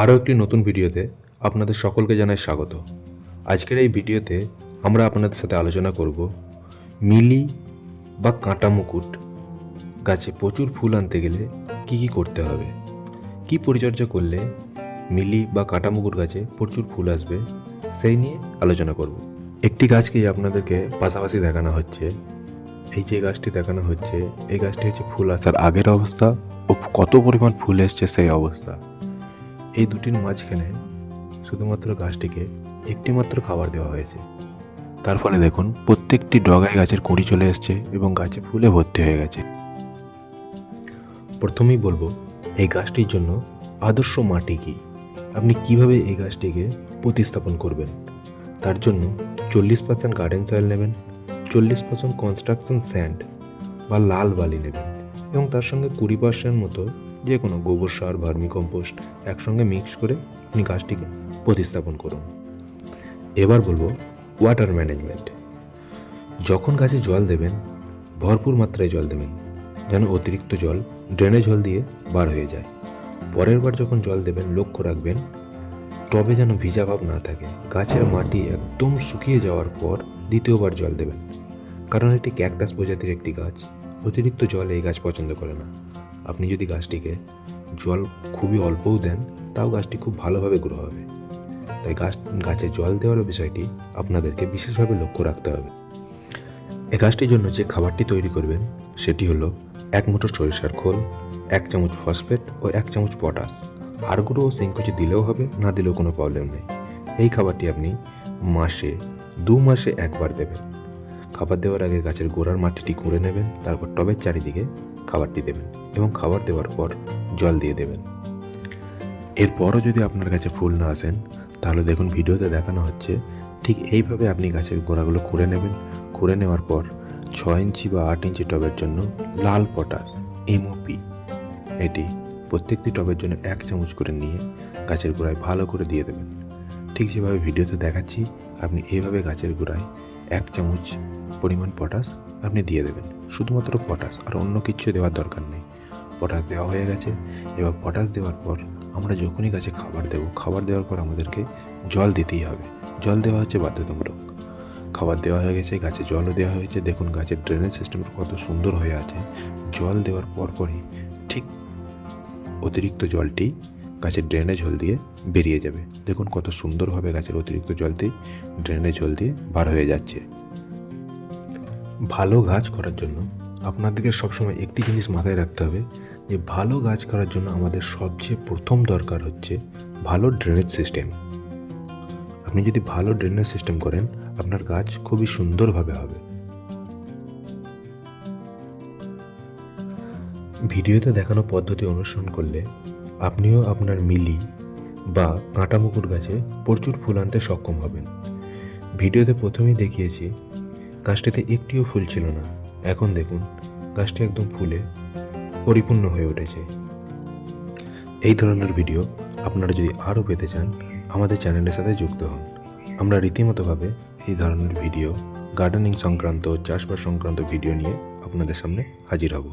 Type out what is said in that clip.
আরও একটি নতুন ভিডিওতে আপনাদের সকলকে জানাই স্বাগত। আজকের এই ভিডিওতে আমরা আপনাদের সাথে আলোচনা করব মিলি বা কাঁটা মুকুট গাছে প্রচুর ফুল আনতে গেলে কি কি করতে হবে, কি পরিচর্যা করলে মিলি বা কাঁটা মুকুট গাছে প্রচুর ফুল আসবে সেই নিয়ে আলোচনা করব। একটি গাছকেই আপনাদেরকে পাশাপাশি দেখানো হচ্ছে। এই যে গাছটি দেখানো হচ্ছে, এই গাছটি হচ্ছে ফুল আসার আগের অবস্থা ও কত পরিমাণ ফুল এসছে সেই অবস্থা। এই দুটির মাঝখানে শুধুমাত্র গাছটিকে একটি মাত্র খাবার দেওয়া হয়েছে। তার ফলে দেখুন প্রত্যেকটি ডগায় গাছের কুঁড়ি চলে এসছে এবং গাছে ফুলে ভর্তি হয়ে গেছে। প্রথমেই বলবো এই গাছটির জন্য আদর্শ মাটি কি, আপনি কিভাবে এই গাছটিকে প্রতিস্থাপন করবেন। তার জন্য 40% গার্ডেন সয়েল নেবেন, 40% কনস্ট্রাকশন স্যান্ড বা লাল বালি নেবেন এবং তার সঙ্গে 20% মতো যে কোনো গোবর সার, ভার্মি কম্পোস্ট একসঙ্গে মিক্স করে আপনি গাছটিকে প্রতিস্থাপন করুন। এবার বলবো ওয়াটার ম্যানেজমেন্ট। যখন গাছে জল দেবেন ভরপুর মাত্রায় জল দেবেন, যেন অতিরিক্ত জল ড্রেনেজ হোল দিয়ে বার হয়ে যায়। পরের বার যখন জল দেবেন লক্ষ্য রাখবেন টবে যেন ভিজা ভাব না থাকে। গাছের মাটি একদম শুকিয়ে যাওয়ার পর দ্বিতীয়বার জল দেবেন, কারণ এটি ক্যাকটাস প্রজাতির একটি গাছ। অতিরিক্ত জল এই গাছ পছন্দ করে না। আপনি যদি গাছটিকে জল খুবই অল্পও দেন তাও গাছটি খুব ভালোভাবে গ্রো হবে। তাই গাছে জল দেওয়ার বিষয়টি আপনাদেরকে বিশেষভাবে লক্ষ্য রাখতে হবে। এই গাছটির জন্য যে খাবারটি তৈরি করবেন সেটি হলো 1 মুঠো সরিষার খোল, 1 চামচ ফসফেট ও 1 চামচ পটাশ। আর গুঁড়ো ও সিংকুচি দিলেও হবে, না দিলেও কোনো প্রবলেম নেই। এই খাবারটি আপনি মাসে 2 মাসে একবার দেবেন। খাবার দেওয়ার আগে গাছের গোড়ার মাটিটি খুঁড়ে নেবেন, তারপর টবের চারিদিকে খাবারটি দেবেন এবং খাবার দেওয়ার পর জল দিয়ে দেবেন। এরপরও যদি আপনার কাছে ফুল না আসেন তাহলে দেখুন ভিডিওতে দেখানো হচ্ছে ঠিক এইভাবে আপনি গাছের গোড়াগুলো খুঁড়ে নেবেন। খুঁড়ে নেওয়ার পর 6 ইঞ্চি বা 8 ইঞ্চি টবের জন্য লাল পটাশ এমওপি এটি প্রত্যেকটি টবের জন্য 1 চামচ করে নিয়ে গাছের গোড়ায় ভালো করে দিয়ে দেবেন। ঠিক যেভাবে ভিডিওতে দেখাচ্ছি আপনি এইভাবে গাছের গোড়ায় 1 চামচ পরিমাণ পটাশ আপনি দিয়ে দেবেন। শুধুমাত্র পটাশ, আর অন্য কিছু দেওয়ার দরকার নেই। পটাশ দেওয়া হয়ে গেছে। এবার পটাশ দেওয়ার পর আমরা যখনই গাছে খাবার দেবো, খাবার দেওয়ার পর আমাদেরকে জল দিতেই হবে। জল দেওয়া হচ্ছে বাধ্যতামূলক। খাবার দেওয়া হয়ে গেছে, গাছে জলও দেওয়া হয়েছে। দেখুন গাছের ড্রেনেজ সিস্টেমটা কত সুন্দর হয়ে আছে। জল দেওয়ার পরপরই ঠিক অতিরিক্ত জলটি গাছের ড্রেনেজ হোল দিয়ে বেরিয়ে যাবে। দেখুন কত সুন্দরভাবে গাছের অতিরিক্ত জলটি ড্রেনেজ হোল দিয়ে বার হয়ে যাচ্ছে। ভালো গাছ করার জন্য আপনাদেরকে সবসময় একটি জিনিস মাথায় রাখতে হবে যে ভালো গাছ করার জন্য আমাদের সবচেয়ে প্রথম দরকার হচ্ছে ভালো ড্রেনেজ সিস্টেম। আপনি যদি ভালো ড্রেনেজ সিস্টেম করেন আপনার গাছ খুবই সুন্দরভাবে হবে। ভিডিওতে দেখানো পদ্ধতি অনুসরণ করলে আপনিও আপনার মিলি বা কাঁটা মুকুট গাছে প্রচুর ফুল আনতে সক্ষম হবেন। ভিডিওতে প্রথমেই দেখিয়েছি গাছটিতে একটিও ফুল ছিল না, এখন দেখুন গাছটি একদম ফুলে পরিপূর্ণ হয়ে উঠেছে। এই ধরনের ভিডিও আপনারা যদি আরও পেতে চান আমাদের চ্যানেলের সাথে যুক্ত হন। আমরা রীতিমতোভাবে এই ধরনের ভিডিও, গার্ডেনিং সংক্রান্ত, চাষবাস সংক্রান্ত ভিডিও নিয়ে আপনাদের সামনে হাজির হব।